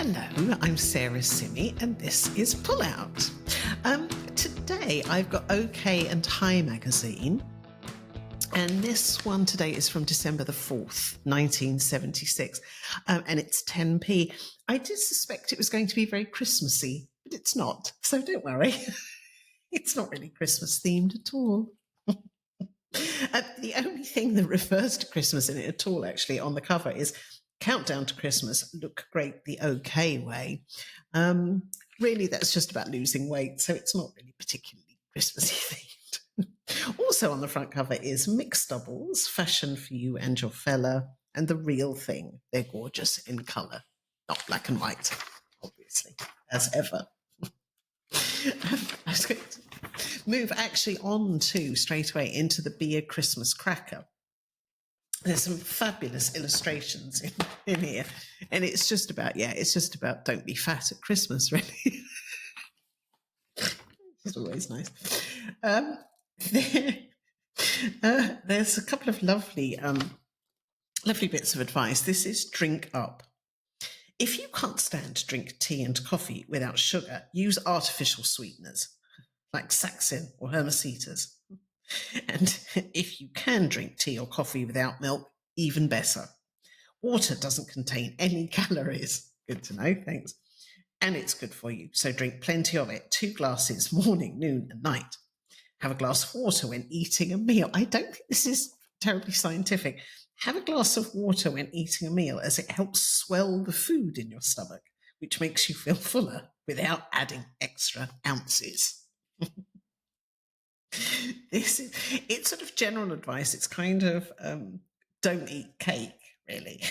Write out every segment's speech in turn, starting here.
Hello, I'm Sarah Simi, and this is PullOut. Today I've got OK and Hi magazine, and this one today is from December the 4th, 1976, and it's 10p. I did suspect it was going to be very Christmassy, but it's not, so don't worry. It's not really Christmas themed at all. The only thing that refers to Christmas in it at all, actually, on the cover is Countdown to Christmas, look great the OK way. Really, that's just about losing weight, so it's not really particularly Christmassy themed. Also on the front cover is Mixed Doubles, fashion for you and your fella, and The Real Thing. They're gorgeous in colour, not black and white, obviously, as ever. I was going to move actually on to straight away into the Be a Christmas Cracker. There's some fabulous illustrations in here, and it's just about don't be fat at Christmas, really. It's always nice. There's a couple of lovely bits of advice. This is drink up. If you can't stand to drink tea and coffee without sugar, use artificial sweeteners like Saxin or Hermesitas. And if you can drink tea or coffee without milk, even better. Water doesn't contain any calories. Good to know, thanks. And it's good for you, so drink plenty of it. 2 glasses, morning, noon and night. Have a glass of water when eating a meal. I don't think this is terribly scientific. Have a glass of water when eating a meal, as it helps swell the food in your stomach, which makes you feel fuller without adding extra ounces. It's sort of general advice. It's kind of don't eat cake, really.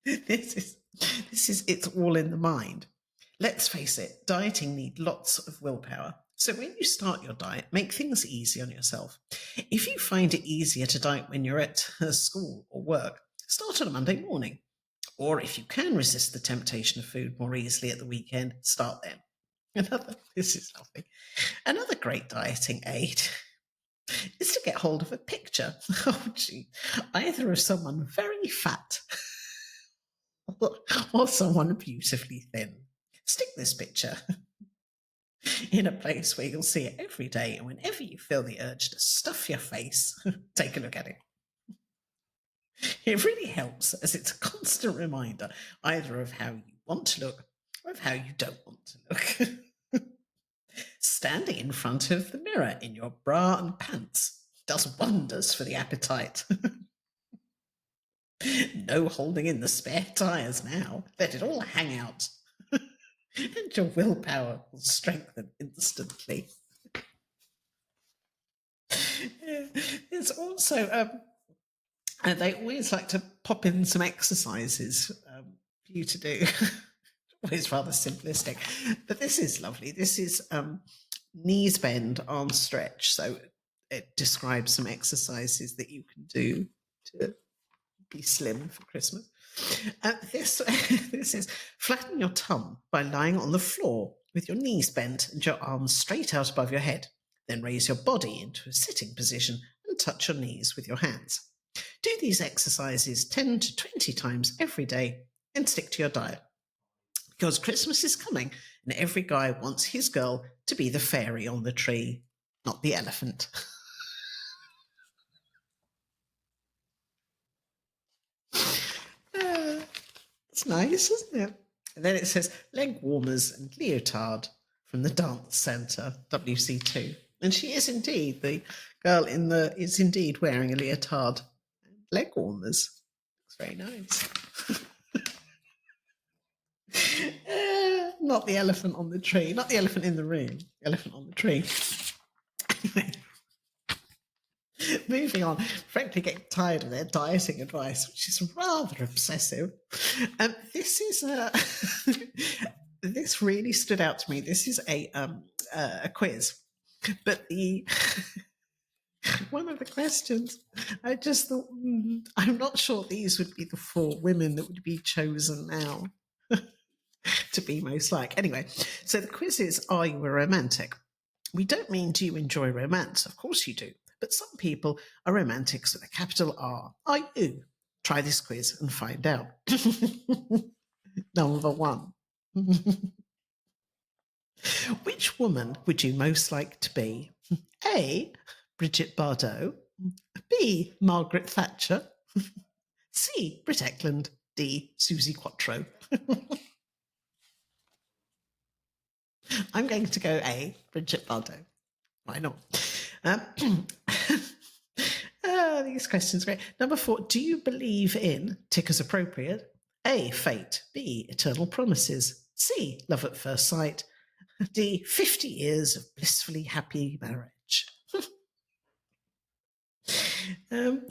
This is it's all in the mind. Let's face it, dieting needs lots of willpower. So when you start your diet, make things easy on yourself. If you find it easier to diet when you're at school or work, start on a Monday morning. Or if you can resist the temptation of food more easily at the weekend, start then. This is lovely. Another great dieting aid is to get hold of a picture, either of someone very fat or someone beautifully thin. Stick this picture in a place where you'll see it every day, and whenever you feel the urge to stuff your face, take a look at it. It really helps, as it's a constant reminder either of how you want to look or of how you don't want to look. Standing in front of the mirror in your bra and pants does wonders for the appetite. No holding in the spare tyres now. Let it all hang out. And your willpower will strengthen instantly. There's also, they always like to pop in some exercises for you to do. Always rather simplistic, but this is lovely. This is knees bend, arms stretch. So it describes some exercises that you can do to be slim for Christmas. This is flatten your tum by lying on the floor with your knees bent and your arms straight out above your head. Then raise your body into a sitting position and touch your knees with your hands. Do these exercises 10 to 20 times every day and stick to your diet. Because Christmas is coming and every guy wants his girl to be the fairy on the tree, not the elephant. It's nice, isn't it? And then it says leg warmers and leotard from the dance centre, WC2. And she is indeed, the girl is indeed wearing a leotard and leg warmers. Looks very nice. Not the elephant on the tree, not the elephant in the room, the elephant on the tree. Anyway. Moving on, frankly getting tired of their dieting advice, which is rather obsessive. This is this really stood out to me. This is a quiz, but one of the questions, I just thought, I'm not sure these would be the 4 women that would be chosen now to be most like. Anyway, so the quiz is, are you a romantic? We don't mean do you enjoy romance? Of course you do. But some people are romantics with a capital R. Are you? Try this quiz and find out. Number 1. Which woman would you most like to be? A. Bridgette Bardot. B. Margaret Thatcher. C. Britt Ekland. D. Suzi Quatro. I'm going to go A. Bridgette Bardot. Why not? These questions are great. Number 4. Do you believe in, tick as appropriate, A. Fate. B. Eternal promises. C. Love at first sight. D. 50 years of blissfully happy marriage. Number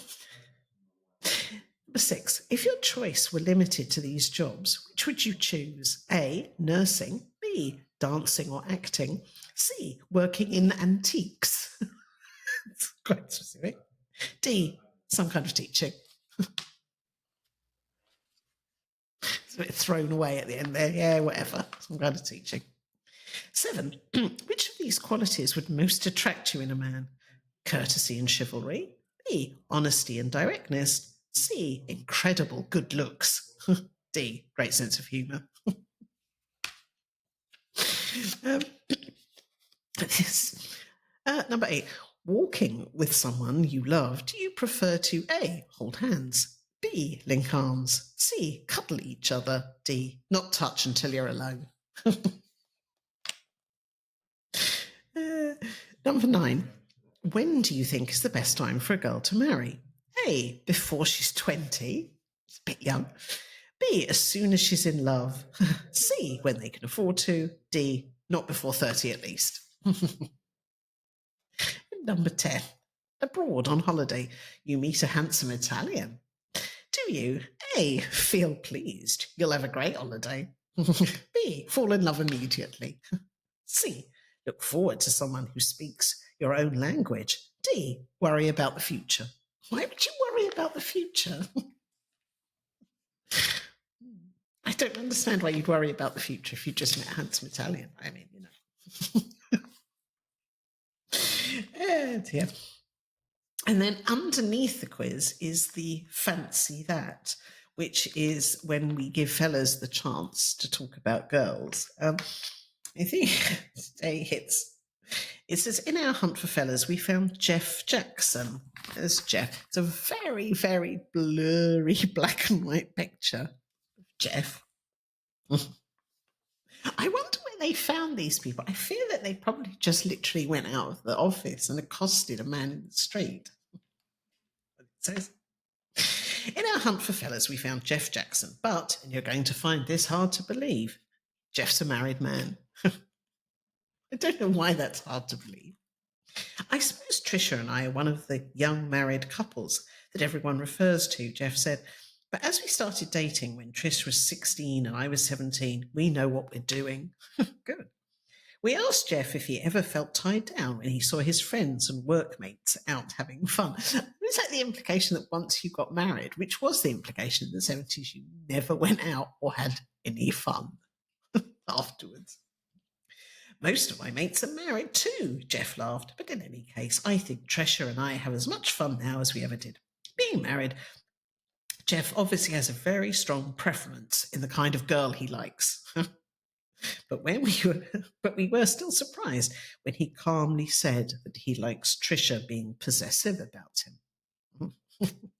6. If your choice were limited to these jobs, which would you choose? A. Nursing. B. Dancing or acting. C. Working in antiques. It's quite specific. D. Some kind of teaching. It's a bit thrown away at the end there. Yeah, whatever. Some kind of teaching. 7. Which of these qualities would most attract you in a man? Courtesy and chivalry. B. Honesty and directness. C. Incredible good looks. D. Great sense of humour. Number 8. Walking with someone you love, do you prefer to A. Hold hands, B. Link arms, C. Cuddle each other, D. Not touch until you're alone? Number 9. When do you think is the best time for a girl to marry? A. Before she's 20. It's a bit young. B. As soon as she's in love. C. When they can afford to. D. Not before 30 at least. Number 10. Abroad on holiday, you meet a handsome Italian. Do you? A. Feel pleased. You'll have a great holiday. B. Fall in love immediately. C. Look forward to someone who speaks your own language. D. Worry about the future. Why would you worry about the future? I don't understand why you'd worry about the future if you just met a handsome Italian. I mean, you know. Dear. And then underneath the quiz is the fancy that, which is when we give fellas the chance to talk about girls. I think today it says, in our hunt for fellas, we found Jeff Jackson as Jeff. It's a very, very blurry black and white picture of Jeff. I wonder where they found these people. I fear that they probably just literally went out of the office and accosted a man in the street. It says, in our hunt for fellas, we found Jeff Jackson, but, and you're going to find this hard to believe, Jeff's a married man. I don't know why that's hard to believe. I suppose Trisha and I are one of the young married couples that everyone refers to, Jeff said. But as we started dating when Trish was 16 and I was 17, we know what we're doing. Good. We asked Jeff if he ever felt tied down when he saw his friends and workmates out having fun. Is that the implication that once you got married, which was the implication in the 70s, you never went out or had any fun afterwards? Most of my mates are married too, Jeff laughed. But in any case, I think Trisha and I have as much fun now as we ever did. Being married, Jeff obviously has a very strong preference in the kind of girl he likes. But we were still surprised when he calmly said that he likes Trisha being possessive about him.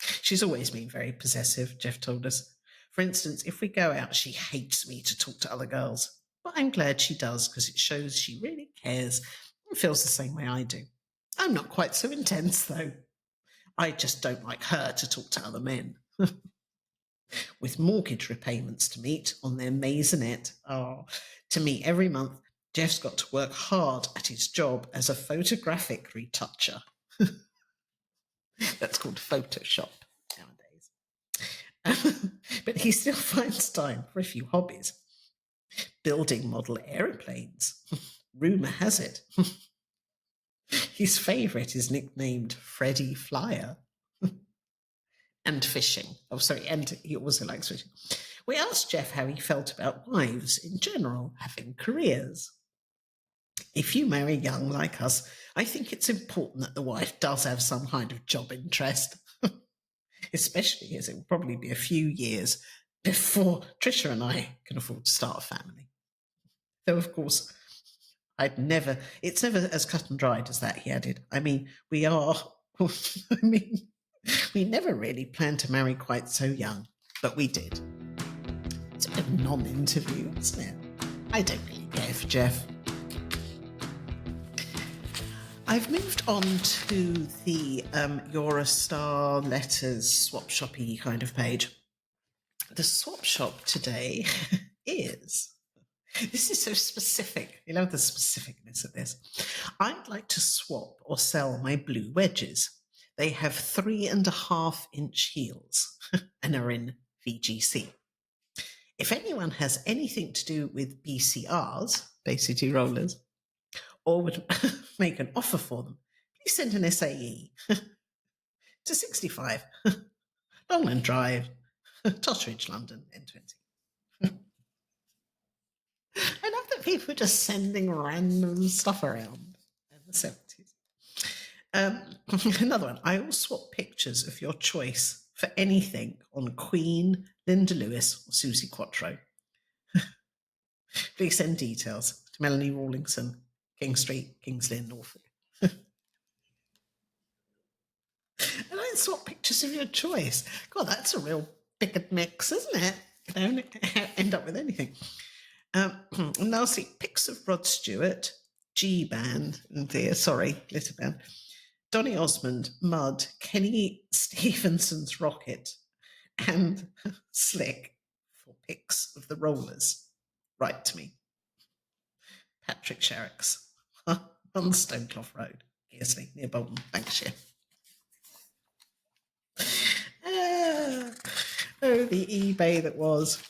She's always been very possessive, Jeff told us. For instance, if we go out, she hates me to talk to other girls. But I'm glad she does, because it shows she really cares and feels the same way I do. I'm not quite so intense, though. I just don't like her to talk to other men. With mortgage repayments to meet on their maisonette to meet every month, Jeff's got to work hard at his job as a photographic retoucher. That's called Photoshop nowadays. But he still finds time for a few hobbies. Building model aeroplanes. Rumour has it. His favourite is nicknamed Freddie Flyer. And fishing. And he also likes fishing. We asked Jeff how he felt about wives in general having careers. If you marry young like us, I think it's important that the wife does have some kind of job interest, especially as it will probably be a few years before Trisha and I can afford to start a family. Though, of course, it's never as cut and dried as that, he added. I mean, we never really planned to marry quite so young, but we did. It's a bit of a non-interview, isn't it? I don't really care for Jeff. I've moved on to the You're a Star letters swap shoppy kind of page. The swap shop today is... This is so specific. You love the specificness of this. I'd like to swap or sell my blue wedges. They have 3.5-inch heels and are in VGC. If anyone has anything to do with BCRs, Bay City Rollers, or would make an offer for them, please send an SAE to 65 Longland Drive, Totteridge, London, N20. I love that people are just sending random stuff around in the 70s. Another one. I will swap pictures of your choice for anything on Queen, Linda Lewis, or Suzi Quatro. Please send details to Melanie Rawlingson, King Street, Kings Lynn, Norfolk. And I swap pictures of your choice. God, that's a real picket mix, isn't it? You don't end up with anything. And lastly, pics of Rod Stewart, G-Band, Glitter Band, Donny Osmond, Mud, Kenny Stevenson's Rocket, and Slick for pics of the Rollers. Write to me. Patrick Sherricks, on Stoneclough Road, Kearsley, near Bolton, Lancashire. The eBay that was.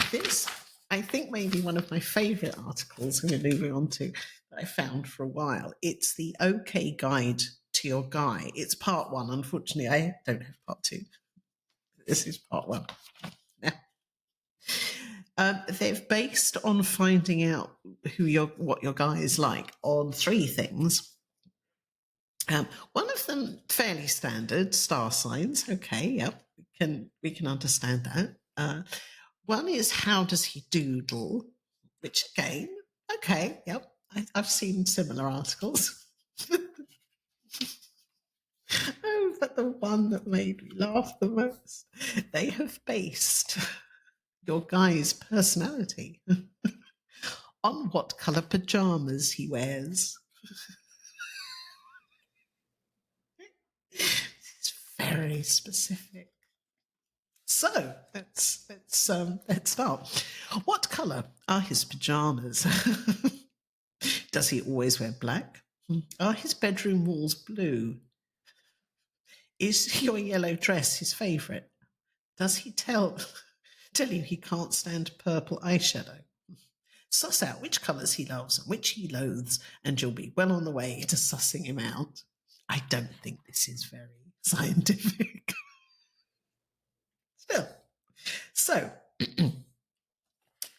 This, I think, may be one of my favourite articles we're moving on to that I found for a while. It's the OK Guide to Your Guy. It's part 1. Unfortunately, I don't have part 2. This is part 1. They've based on finding out what your guy is like on 3 things. One of them fairly standard, star signs. Okay, yep, we can understand that. One is how does he doodle, which again, okay, yep, I've seen similar articles. Oh, but the one that made me laugh the most, they have based your guy's personality on what colour pajamas he wears. It's very specific. So let's start. What colour are his pajamas? Does he always wear black? Are his bedroom walls blue? Is your yellow dress his favourite? Does he tell you he can't stand purple eyeshadow? Suss out which colours he loves and which he loathes, and you'll be well on the way to sussing him out. I don't think this is very scientific. Still. So,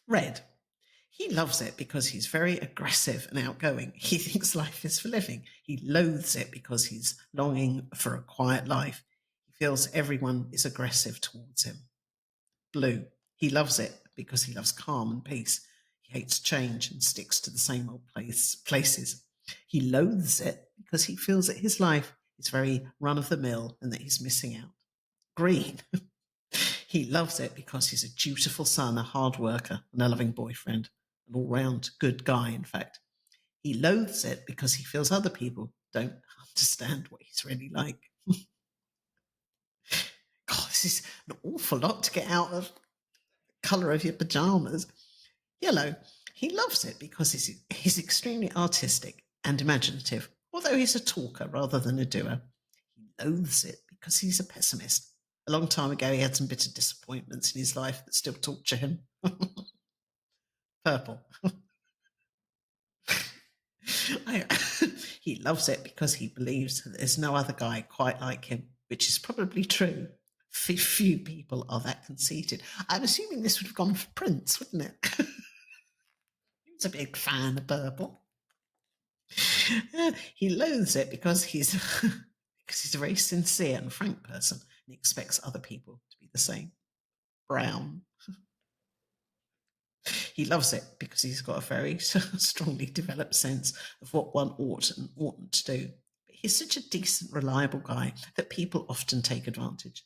red. He loves it because he's very aggressive and outgoing. He thinks life is for living. He loathes it because he's longing for a quiet life. He feels everyone is aggressive towards him. Blue. He loves it because he loves calm and peace. He hates change and sticks to the same old places. He loathes it because he feels that his life is very run-of-the-mill and that he's missing out. Green. He loves it because he's a dutiful son, a hard worker, and a loving boyfriend, an all-round good guy, in fact. He loathes it because he feels other people don't understand what he's really like. God, this is an awful lot to get out of the colour of your pyjamas. Yellow. He loves it because he's extremely artistic and imaginative, although he's a talker rather than a doer. He loathes it because he's a pessimist. A long time ago, he had some bitter disappointments in his life that still torture him. Purple. He loves it because he believes that there's no other guy quite like him, which is probably true. Few people are that conceited. I'm assuming this would have gone for Prince, wouldn't it? He was a big fan of purple. He loathes it because he's a very sincere and frank person and expects other people to be the same. brown. He loves it because he's got a very strongly developed sense of what one ought and oughtn't to do. But he's such a decent, reliable guy that people often take advantage.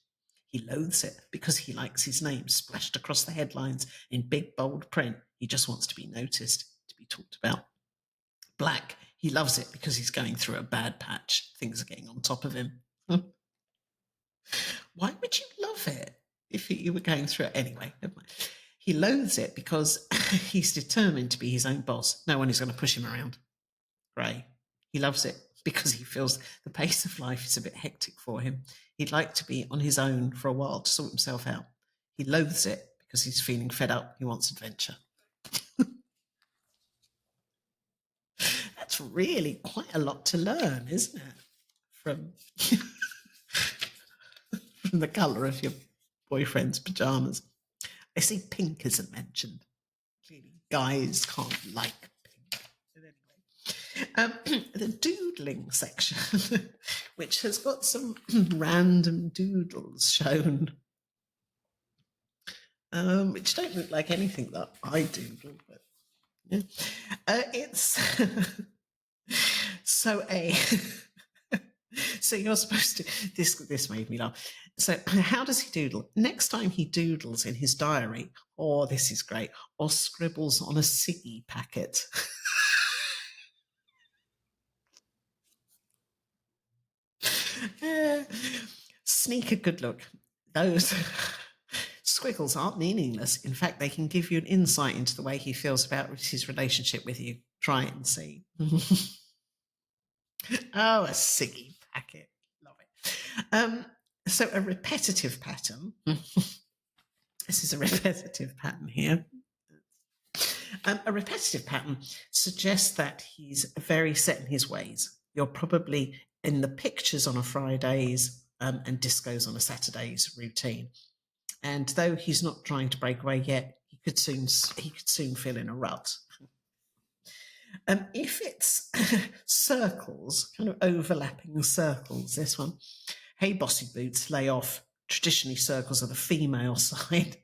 He loathes it because he likes his name splashed across the headlines in big, bold print. He just wants to be noticed, to be talked about. Black, he loves it because he's going through a bad patch. Things are getting on top of him. Why would you love it if you were going through it? Anyway, never mind. He loathes it because he's determined to be his own boss. No one is going to push him around. Grey, he loves it because he feels the pace of life is a bit hectic for him. He'd like to be on his own for a while to sort himself out. He loathes it because he's feeling fed up. He wants adventure. That's really quite a lot to learn, isn't it? From the colour of your boyfriend's pajamas. I see pink isn't mentioned. Clearly, guys can't like pink. But anyway, the doodling section, which has got some random doodles shown, which don't look like anything that I doodle, but yeah. It's so so you're supposed to, this made me laugh. So how does he doodle? Next time he doodles in his diary, oh, this is great, or scribbles on a ciggy packet. Sneak a good look. Those squiggles aren't meaningless. In fact, they can give you an insight into the way he feels about his relationship with you. Try it and see. Oh, a ciggy packet. Love it. So a repetitive pattern. This is a repetitive pattern here. A repetitive pattern suggests that he's very set in his ways. You're probably in the pictures on a Fridays and discos on a Saturdays routine. And though he's not trying to break away yet, he could soon feel in a rut. If it's circles, kind of overlapping circles, this one, hey, bossy boots, lay off. Traditionally, circles are the female side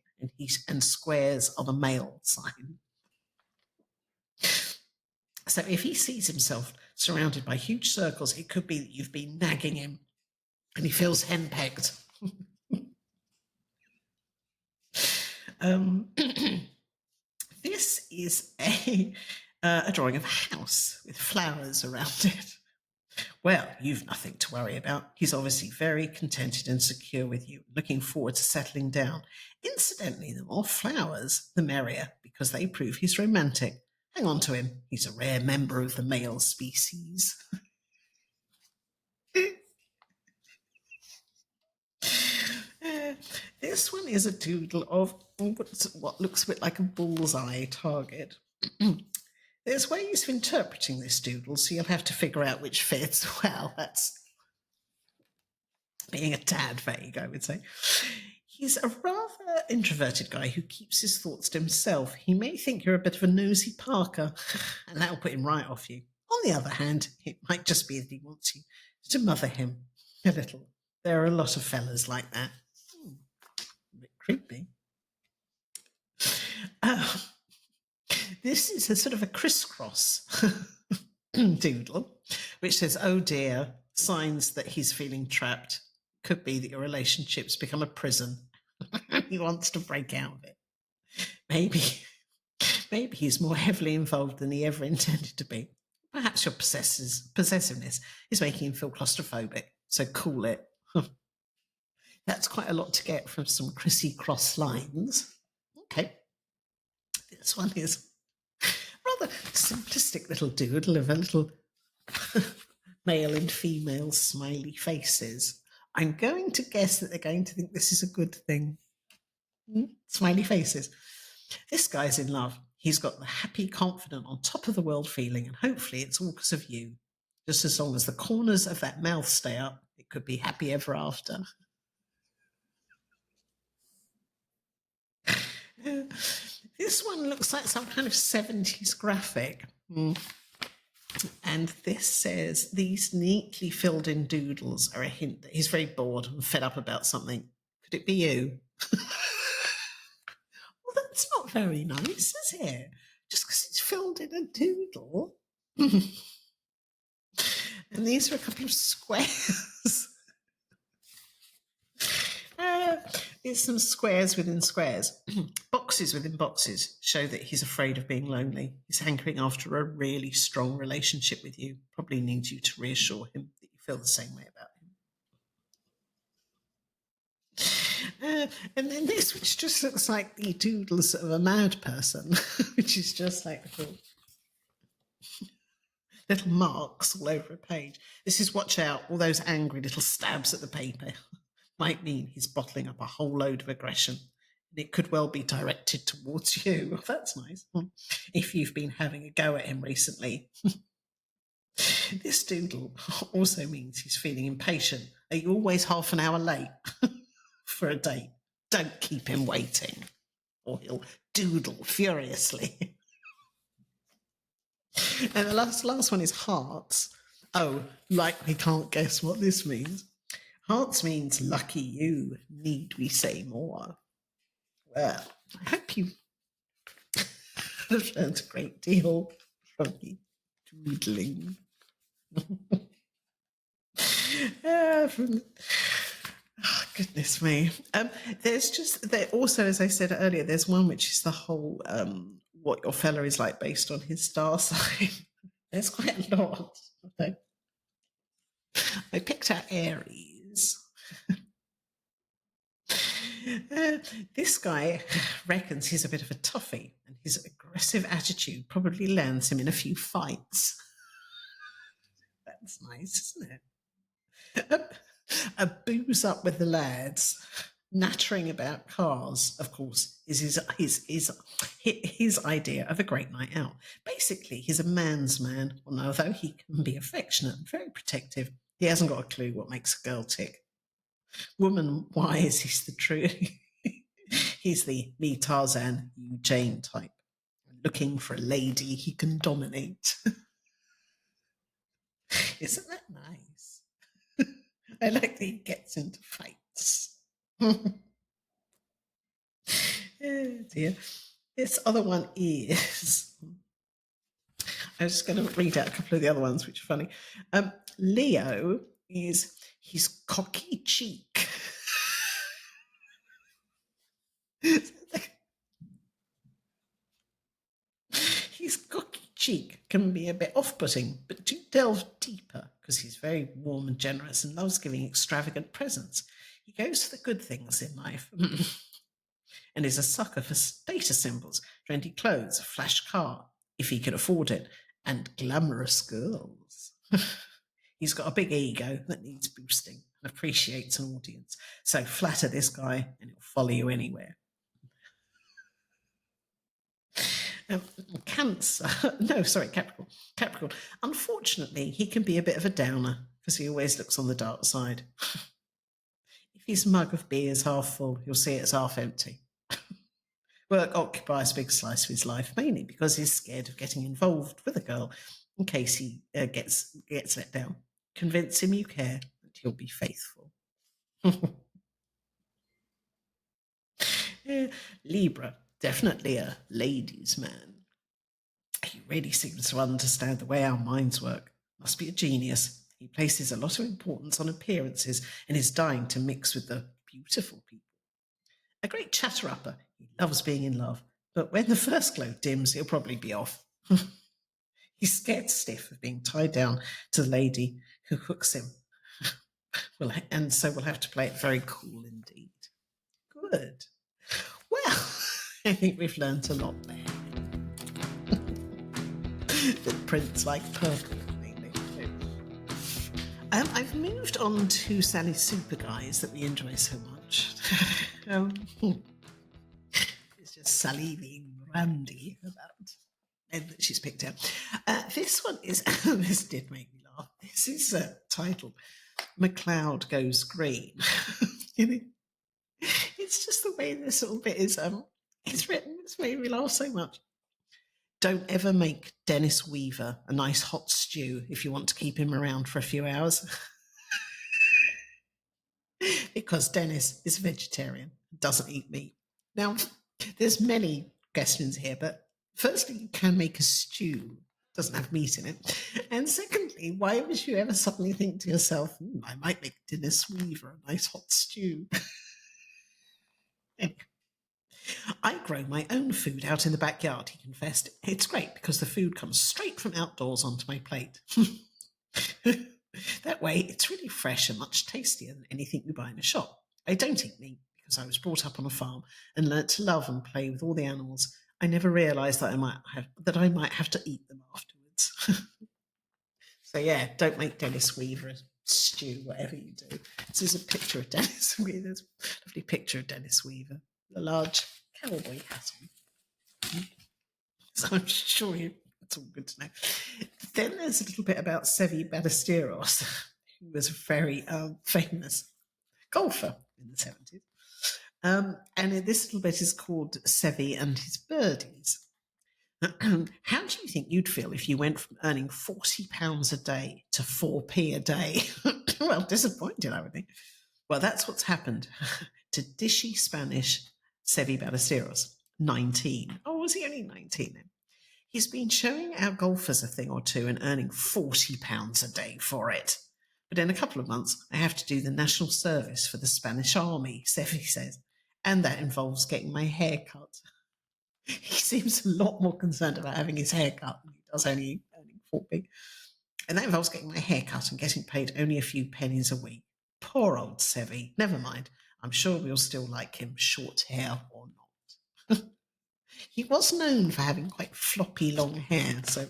and squares are the male side. So if he sees himself surrounded by huge circles, it could be that you've been nagging him and he feels henpecked. This is a drawing of a house with flowers around it. Well, you've nothing to worry about. He's obviously very contented and secure with you, looking forward to settling down. Incidentally, the more flowers, the merrier, because they prove he's romantic. Hang on to him. He's a rare member of the male species. This one is a doodle of what looks a bit like a bullseye target. There's ways of interpreting this doodle, so you'll have to figure out which fits. Well, that's being a tad vague, I would say. He's a rather introverted guy who keeps his thoughts to himself. He may think you're a bit of a nosy Parker, and that'll put him right off you. On the other hand, it might just be that he wants you to mother him a little. There are a lot of fellas like that. A bit creepy. This is a sort of a crisscross doodle, which says, oh dear, signs that he's feeling trapped. Could be that your relationship's become a prison. He wants to break out of it. Maybe he's more heavily involved than he ever intended to be. Perhaps your possessiveness is making him feel claustrophobic, so cool it. That's quite a lot to get from some crissy-cross lines. Okay. This one is rather simplistic little doodle of a little male and female smiley faces. I'm going to guess that they're going to think this is a good thing. Smiley faces. This guy's in love. He's got the happy, confident, on top of the world feeling, and hopefully it's all because of you. Just as long as the corners of that mouth stay up, it could be happy ever after. This one looks like some kind of 70s graphic. And this says, these neatly filled in doodles are a hint that he's very bored and fed up about something. Could it be you? That's not very nice, is it? Just because it's filmed in a doodle. And these are a couple of squares. There's some squares within squares. Boxes within boxes show that he's afraid of being lonely. He's hankering after a really strong relationship with you. Probably needs you to reassure him that you feel the same way about him. And then this, which just looks like the doodles of a mad person, which is just like little marks all over a page. This is, watch out, all those angry little stabs at the paper might mean he's bottling up a whole load of aggression. And it could well be directed towards you. Oh, that's nice. If you've been having a go at him recently. This doodle also means he's feeling impatient. Are you always half an hour late for a date? Don't keep him waiting, or he'll doodle furiously. And the last one is hearts. Oh, like we can't guess what this means. Hearts means lucky you. Need we say more? Well, I hope you have learned a great deal from the doodling. Oh, goodness me. There also, as I said earlier, there's one which is the whole what your fella is like based on his star sign. There's quite a lot. I picked out Aries. This guy reckons he's a bit of a toughie, and his aggressive attitude probably lands him in a few fights. That's nice, isn't it? A booze up with the lads, nattering about cars, of course, is his idea of a great night out. Basically, he's a man's man, although he can be affectionate and very protective. He hasn't got a clue what makes a girl tick. Woman-wise, he's the true. He's the me Tarzan, you Jane type, looking for a lady he can dominate. Isn't that nice? I like that he gets into fights. Oh dear. This other one is, I was just going to read out a couple of the other ones, which are funny. Leo is his cocky cheek. His cocky cheek can be a bit off-putting, but do delve deeper, because he's very warm and generous and loves giving extravagant presents. He goes for the good things in life and is a sucker for status symbols, trendy clothes, a flash car, if he can afford it, and glamorous girls. He's got a big ego that needs boosting and appreciates an audience. So flatter this guy and he'll follow you anywhere. Capricorn. Unfortunately, he can be a bit of a downer because he always looks on the dark side. If his mug of beer is half full, you'll see it's half empty. Work occupies a big slice of his life, mainly because he's scared of getting involved with a girl in case he gets let down. Convince him you care and he'll be faithful. Libra, definitely a ladies' man. He really seems to understand the way our minds work. Must be a genius. He places a lot of importance on appearances and is dying to mix with the beautiful people. A great chatter-upper. He loves being in love, but when the first glow dims, he'll probably be off. He's scared stiff of being tied down to the lady who hooks him. And so we'll have to play it very cool indeed. Good. Well, I think we've learnt a lot there. That prints like purple, mainly. I've moved on to Sally's Super Guys that we enjoy so much. It's just Sally being randy about and that she's picked out. This one is, this did make me laugh. This is titled McCloud Goes Green. It's just the way this little bit is it's written. It's made me laugh so much. Don't ever make Dennis Weaver a nice hot stew if you want to keep him around for a few hours. Because Dennis is a vegetarian, doesn't eat meat. Now, There's many questions here, but firstly, you can make a stew. Doesn't have meat in it. And secondly, why would you ever suddenly think to yourself, I might make Dennis Weaver a nice hot stew? I grow my own food out in the backyard, he confessed. It's great because the food comes straight from outdoors onto my plate. That way, it's really fresh and much tastier than anything you buy in a shop. I don't eat meat because I was brought up on a farm and learnt to love and play with all the animals. I never realised that I might have to eat them afterwards. So yeah, don't make Dennis Weaver a stew, whatever you do. This is a picture of Dennis Weaver. There's a lovely picture of Dennis Weaver, a large cowboy hat on. So I'm sure it's all good to know. Then there's a little bit about Suzi Bardot, who was a very famous golfer in the 70s. And this little bit is called Suzi and His Birdies. How do you think you'd feel if you went from earning £40 a day to 4p a day? Well, disappointed, I would think. Well, that's what's happened to dishy Spanish Suzi Bardot, 19. Oh, was he only 19 then? He's been showing our golfers a thing or two and earning £40 a day for it. But in a couple of months, I have to do the national service for the Spanish army, Suzi says, and that involves getting my hair cut. He seems a lot more concerned about having his hair cut than he does only earning 4p. And that involves getting my hair cut and getting paid only a few pennies a week. Poor old Suzi. Never mind. I'm sure we'll still like him, short hair or not. He was known for having quite floppy long hair, so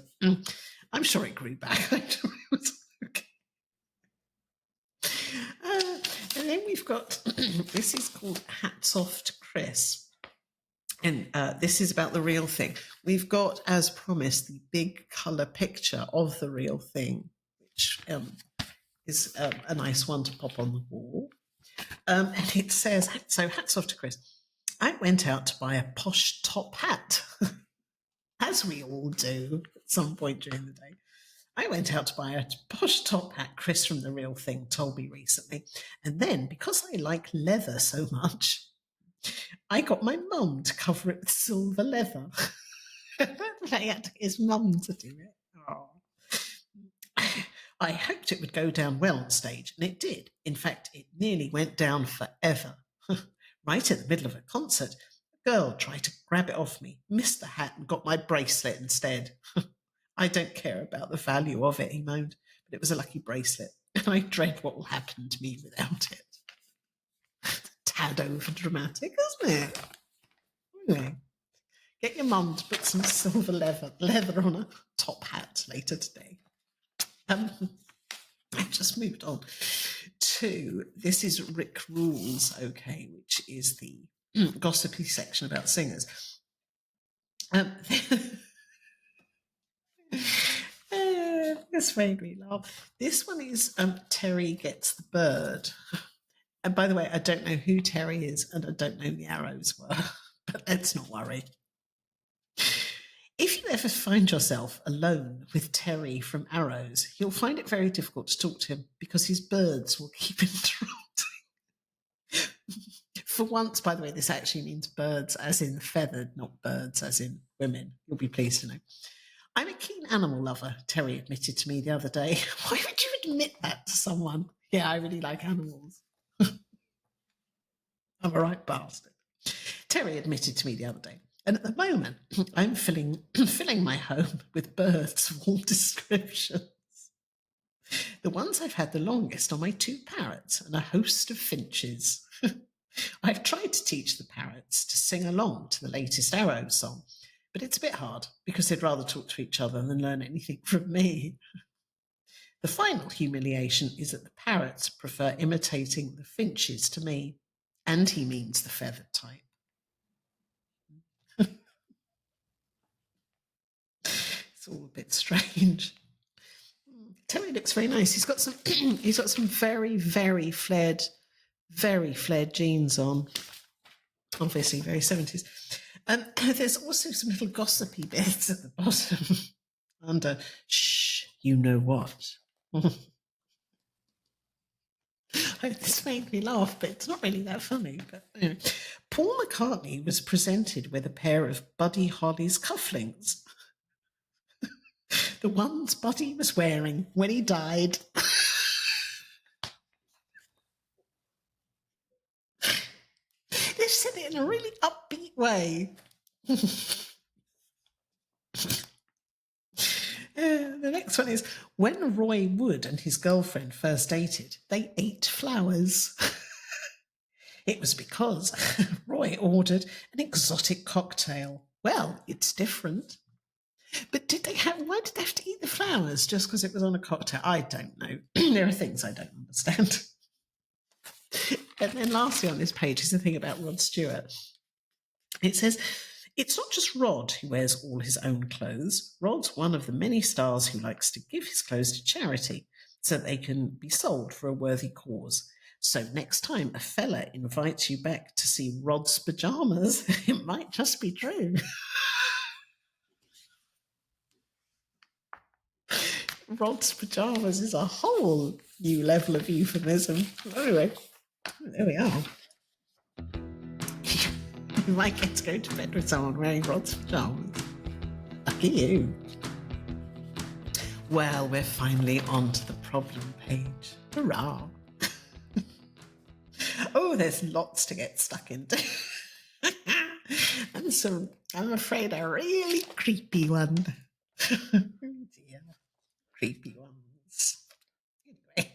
I'm sure it grew back. It was okay. And then we've got, this is called Hats Off to Chris. And this is about the real thing. We've got, as promised, the big colour picture of the real thing, which is a nice one to pop on the wall. And it says, so hats off to Chris. I went out to buy a posh top hat, as we all do at some point during the day. I went out to buy a posh top hat, Chris from The Real Thing told me recently. And then, because I like leather so much, I got my mum to cover it with silver leather. I had to get his mum to do it. Oh. I hoped it would go down well on stage, and it did. In fact, it nearly went down forever. Right in the middle of a concert, a girl tried to grab it off me, missed the hat, and got my bracelet instead. I don't care about the value of it, he moaned, but it was a lucky bracelet, and I dread what will happen to me without it. Tad over dramatic, isn't it? Anyway, get your mum to put some silver leather on a top hat later today. I've just moved on to, this is Rick Rules, okay, which is the gossipy section about singers. This made me laugh. This one is Terry Gets the Bird. And by the way, I don't know who Terry is and I don't know who the arrows were, but let's not worry. If you ever find yourself alone with Terry from Arrows, you'll find it very difficult to talk to him because his birds will keep interrupting. For once, by the way, this actually means birds as in feathered, not birds as in women. You'll be pleased to know. I'm a keen animal lover, Terry admitted to me the other day. Why would you admit that to someone? Yeah, I really like animals. I'm a right bastard. Terry admitted to me the other day. And at the moment, I'm filling my home with birds of all descriptions. The ones I've had the longest are my 2 parrots and a host of finches. I've tried to teach the parrots to sing along to the latest Arrows song, but it's a bit hard because they'd rather talk to each other than learn anything from me. The final humiliation is that the parrots prefer imitating the finches to me, and he means the feathered type. It's all a bit strange. Terry looks very nice. He's got some very, very flared jeans on. Obviously, very 70s. There's also some little gossipy bits at the bottom under, shh, you know what. This made me laugh, but it's not really that funny. But anyway. Paul McCartney was presented with a pair of Buddy Holly's cufflinks, the ones Buddy was wearing when he died. They said it in a really upbeat way. The next one is, when Roy Wood and his girlfriend first dated, they ate flowers. It was because Roy ordered an exotic cocktail. Well, it's different. But why did they have to eat the flowers just because it was on a cocktail? I don't know. There are things I don't understand. And then lastly on this page is the thing about Rod Stewart. It says, it's not just Rod who wears all his own clothes. Rod's one of the many stars who likes to give his clothes to charity so they can be sold for a worthy cause. So next time a fella invites you back to see Rod's pajamas, it might just be true. Rod's pajamas is a whole new level of euphemism. Anyway, there we are. You might get to go to bed with someone wearing Rod's pajamas. Lucky you. Well, we're finally on to the problem page. Hurrah. Oh, there's lots to get stuck into. And so I'm afraid a really creepy one. Oh dear. Creepy ones. Anyway,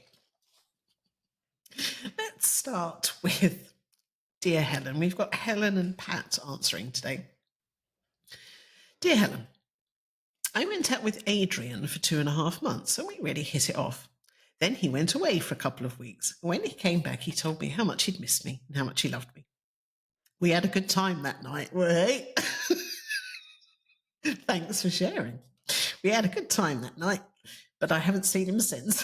let's start with Dear Helen. We've got Helen and Pat answering today. Dear Helen, I went out with Adrian for 2.5 months and we really hit it off. Then he went away for a couple of weeks. When he came back, he told me how much he'd missed me and how much he loved me. We had a good time that night, right? Thanks for sharing. We had a good time that night, but I haven't seen him since.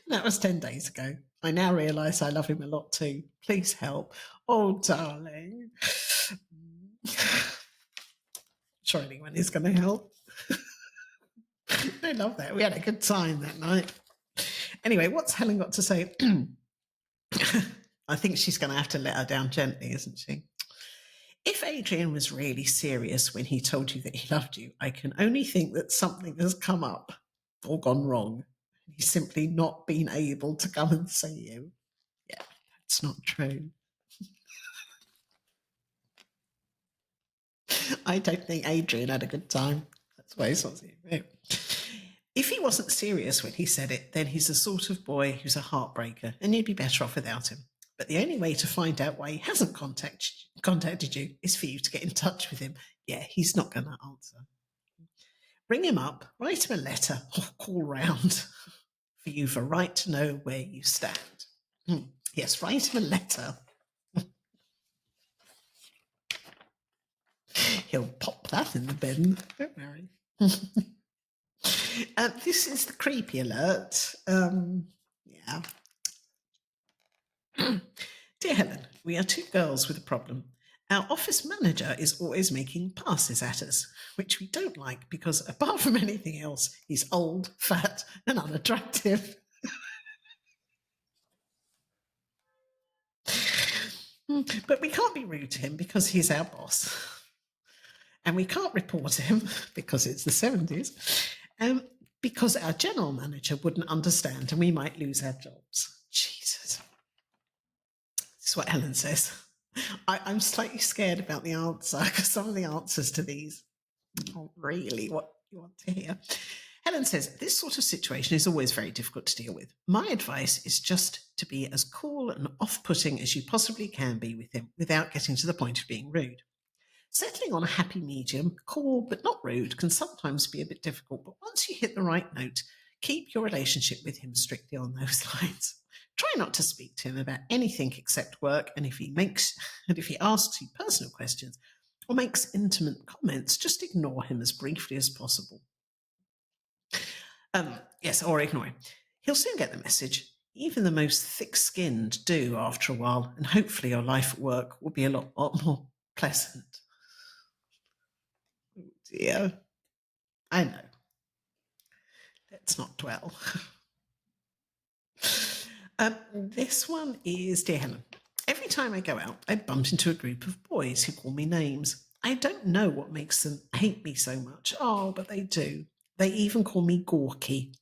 That was 10 days ago. I now realise I love him a lot too. Please help. Oh, darling. Sure anyone is going to help. I love that. We had a good time that night. Anyway, what's Helen got to say? I think she's going to have to let her down gently, isn't she? If Adrian was really serious when he told you that he loved you, I can only think that something has come up or gone wrong. He's simply not been able to come and see you. Yeah, that's not true. I don't think Adrian had a good time. That's why he's not seeing you. If he wasn't serious when he said it, then he's the sort of boy who's a heartbreaker and you'd be better off without him. But the only way to find out why he hasn't contacted you is for you to get in touch with him. Yeah, he's not going to answer. Ring him up, write him a letter, or call round for you for right to know where you stand. Yes, write him a letter. He'll pop that in the bin, don't worry. This is the creepy alert. Yeah. Dear Helen, we are 2 girls with a problem. Our office manager is always making passes at us, which we don't like because, apart from anything else, he's old, fat, and unattractive. But we can't be rude to him because he's our boss. And we can't report him because it's the 70s. Because our general manager wouldn't understand and we might lose our jobs. Jesus. This is what Helen says. I'm slightly scared about the answer because some of the answers to these aren't really what you want to hear. Helen says, this sort of situation is always very difficult to deal with. My advice is just to be as cool and off-putting as you possibly can be with him without getting to the point of being rude. Settling on a happy medium, cool but not rude, can sometimes be a bit difficult, but once you hit the right note, keep your relationship with him strictly on those lines. Try not to speak to him about anything except work, and if he asks you personal questions or makes intimate comments, just ignore him as briefly as possible. Yes, or ignore him. He'll soon get the message. Even the most thick-skinned do after a while, and hopefully your life at work will be a lot more pleasant. Oh dear. I know. Let's not dwell. This one is Dear Helen. Every time I go out, I bump into a group of boys who call me names. I don't know what makes them hate me so much. Oh, but they do. They even call me gawky.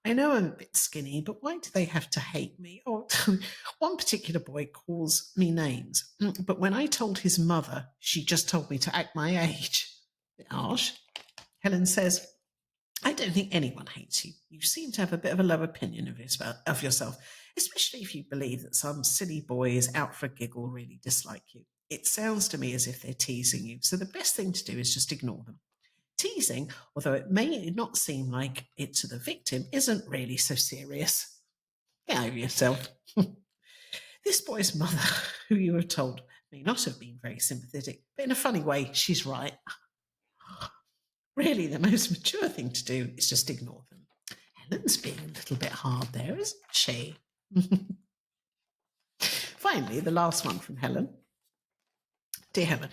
I know I'm a bit skinny, but why do they have to hate me? Oh, one particular boy calls me names, but when I told his mother, she just told me to act my age. Bit harsh. Helen says, I don't think anyone hates you. You seem to have a bit of a low opinion of yourself, especially if you believe that some silly boys out for a giggle really dislike you. It sounds to me as if they're teasing you, so the best thing to do is just ignore them. Teasing, although it may not seem like it to the victim, isn't really so serious. Get over yourself. This boy's mother, who you have told, may not have been very sympathetic, but in a funny way, she's right. Really, the most mature thing to do is just ignore them. Helen's being a little bit hard there, isn't she? Finally, the last one from Helen. Dear Helen,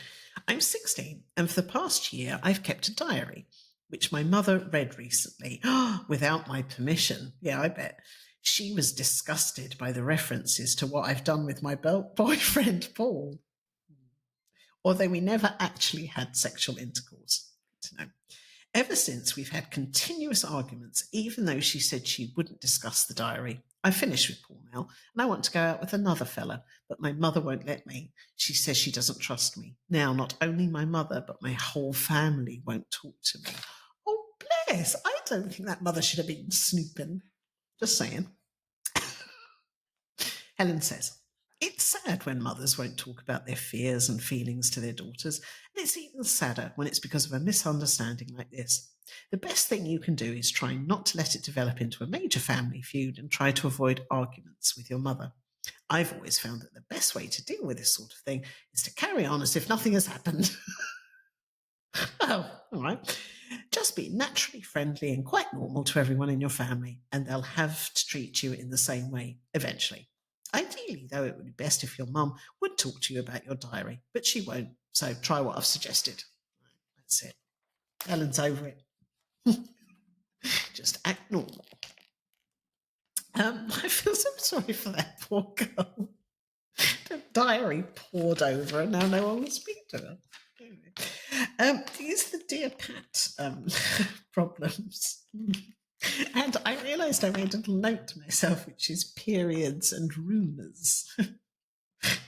I'm 16, and for the past year, I've kept a diary, which my mother read recently, without my permission. Yeah, I bet. She was disgusted by the references to what I've done with my boyfriend, Paul. Although we never actually had sexual intercourse. Good to know. Ever since, we've had continuous arguments, even though she said she wouldn't discuss the diary. I finished with Paul now, and I want to go out with another fella, but my mother won't let me. She says she doesn't trust me. Now, not only my mother, but my whole family won't talk to me. Oh, bless. I don't think that mother should have been snooping. Just saying. Helen says, it's sad when mothers won't talk about their fears and feelings to their daughters, and it's even sadder when it's because of a misunderstanding like this. The best thing you can do is try not to let it develop into a major family feud and try to avoid arguments with your mother. I've always found that the best way to deal with this sort of thing is to carry on as if nothing has happened. Oh, all right. Just be naturally friendly and quite normal to everyone in your family, and they'll have to treat you in the same way eventually. Ideally, though, it would be best if your mum would talk to you about your diary, but she won't, so try what I've suggested. That's it. Helen's over it. Just act normal. I feel so sorry for that poor girl. The diary poured over and now no one will speak to her. These are the Dear Pat problems. And I realised I made a little note to myself, which is periods and rumours.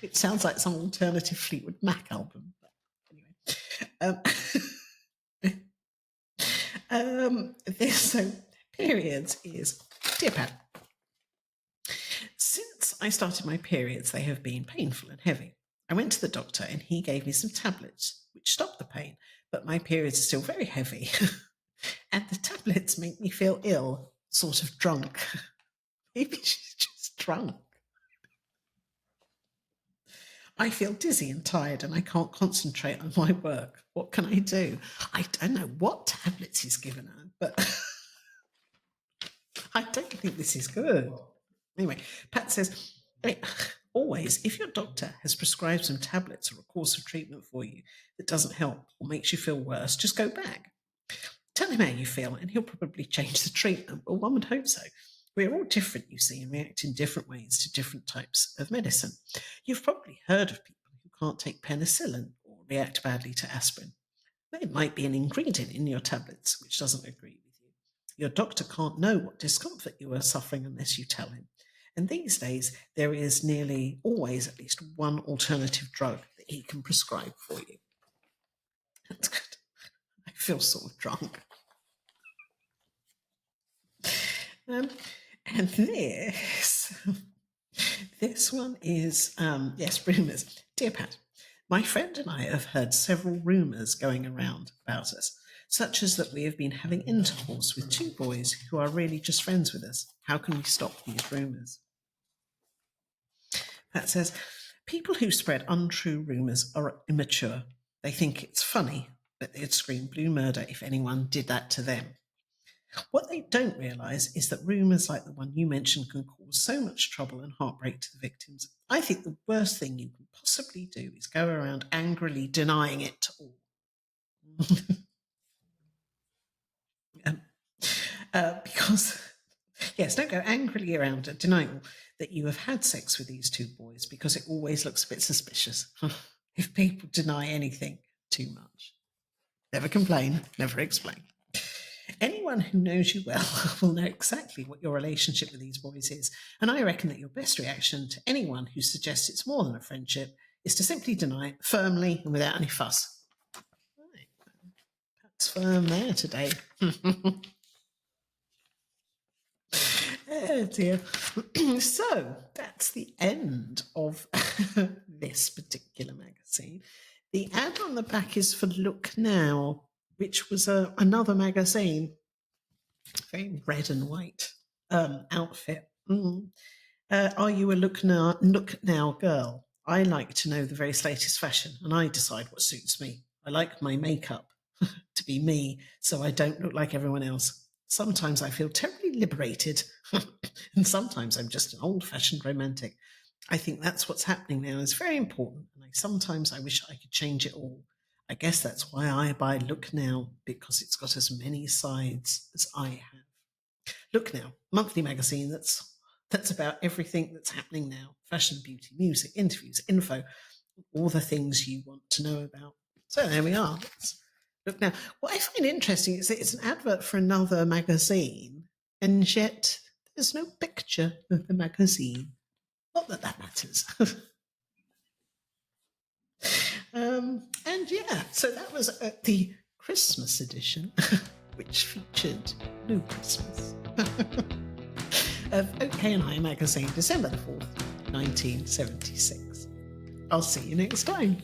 It sounds like some alternative Fleetwood Mac album. But anyway. So periods is, Dear Pat, since I started my periods, they have been painful and heavy. I went to the doctor and he gave me some tablets, which stopped the pain, but my periods are still very heavy. And the tablets make me feel ill, sort of drunk. Maybe she's just drunk. I feel dizzy and tired and I can't concentrate on my work. What can I do? I don't know what tablets he's given her, but I don't think this is good. Anyway, Pat says, always, if your doctor has prescribed some tablets or a course of treatment for you that doesn't help or makes you feel worse, just go back. Tell him how you feel and he'll probably change the treatment. Well, one would hope so. We're all different, you see, and react in different ways to different types of medicine. You've probably heard of people who can't take penicillin or react badly to aspirin. There might be an ingredient in your tablets which doesn't agree with you. Your doctor can't know what discomfort you are suffering unless you tell him. And these days, there is nearly always at least one alternative drug that he can prescribe for you. That's good. I feel sort of drunk. And this one is, yes, rumours. Dear Pat, my friend and I have heard several rumours going around about us, such as that we have been having intercourse with two boys who are really just friends with us. How can we stop these rumours? Pat says, people who spread untrue rumours are immature. They think it's funny, but they'd scream blue murder if anyone did that to them. What they don't realise is that rumours like the one you mentioned can cause so much trouble and heartbreak to the victims. I think the worst thing you can possibly do is go around angrily denying it to all. Because Yes, don't go angrily around at denial that you have had sex with these two boys, because it always looks a bit suspicious if people deny anything too much. Never complain, never explain. Anyone who knows you well will know exactly what your relationship with these boys is, and I reckon that your best reaction to anyone who suggests it's more than a friendship is to simply deny it firmly and without any fuss. Right. That's firm there today. Oh dear. So that's the end of this particular magazine. The ad on the back is for Look Now, which was another magazine, very red and white outfit. Are you a Look Now girl? I like to know the very latest fashion, and I decide what suits me. I like my makeup to be me, so I don't look like everyone else. Sometimes I feel terribly liberated, and sometimes I'm just an old-fashioned romantic. I think that's what's happening now. It's very important, and sometimes I wish I could change it all. I guess that's why I buy Look Now, because it's got as many sides as I have. Look Now, monthly magazine that's about everything that's happening now. Fashion, beauty, music, interviews, info, all the things you want to know about. So there we are. Look Now. What I find interesting is that it's an advert for another magazine, and yet there's no picture of the magazine. Not that that matters. And yeah, so that was the Christmas edition, which featured No Christmas, of OK and I magazine, December the 4th, 1976. I'll see you next time.